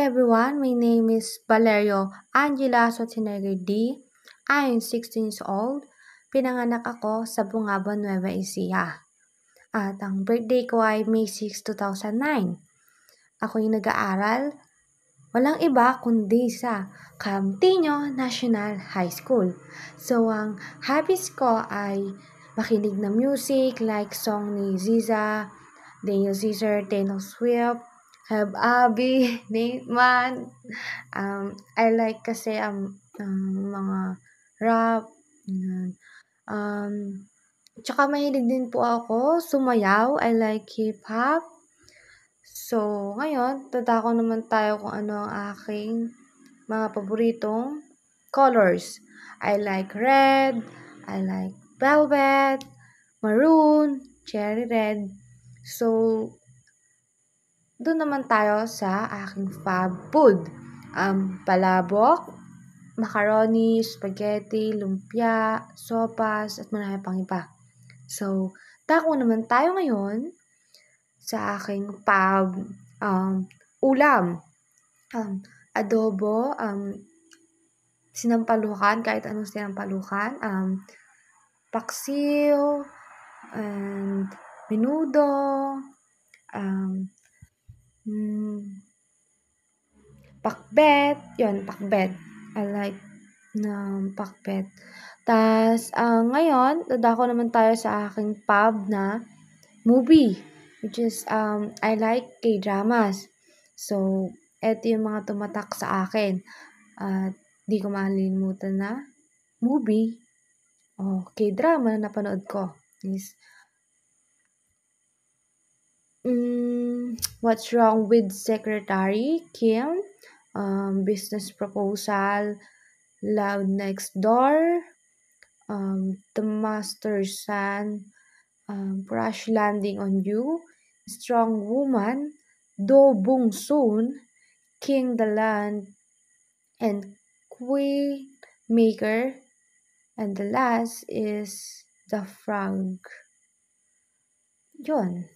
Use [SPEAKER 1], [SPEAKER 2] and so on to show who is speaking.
[SPEAKER 1] everyone, my name is Valerio Angela Schwarzenegger D. I am 16 years old. Pinanganak ako sa Bungaban, Nueva Ecija. At ang birthday ko ay May 6, 2009. Ako yung nag-aaral, walang iba kundi sa Camtino National High School. So, ang hobbies ko ay makinig ng music like song ni Ziza, Daniel Caesar, Taylor Swift, Have Abby, Nate Man. I like kasi mga rap. Ganun. Tsaka mahilig din po ako sumayaw. I like hip-hop. So, ngayon, tatako naman tayo kung ano ang aking mga paboritong colors. I like red, I like velvet, maroon, cherry red. So, doon naman tayo sa aking fab food. Palabok, macaroni, spaghetti, lumpia, sopas, at marami pang iba. So, dako naman tayo ngayon sa aking fab ulam. Adobo, sinampalukan, kahit anong sinampalukan, paksiw, and menudo, pakbet, yun, pakbet. I like pakbet. Tas, ngayon, dadako naman tayo sa aking pub na movie, which is, I like K-dramas. So, eto yung mga tumatak sa akin. At, di ko malilimutan na movie o K-drama na napanood ko is What's Wrong with Secretary Kim, Business Proposal, Loud Next Door, The Master's Son, Crash Landing on You, Strong Woman, Do Bong Soon, King the Land, and Queen Maker, and the last is The Frog. Yun.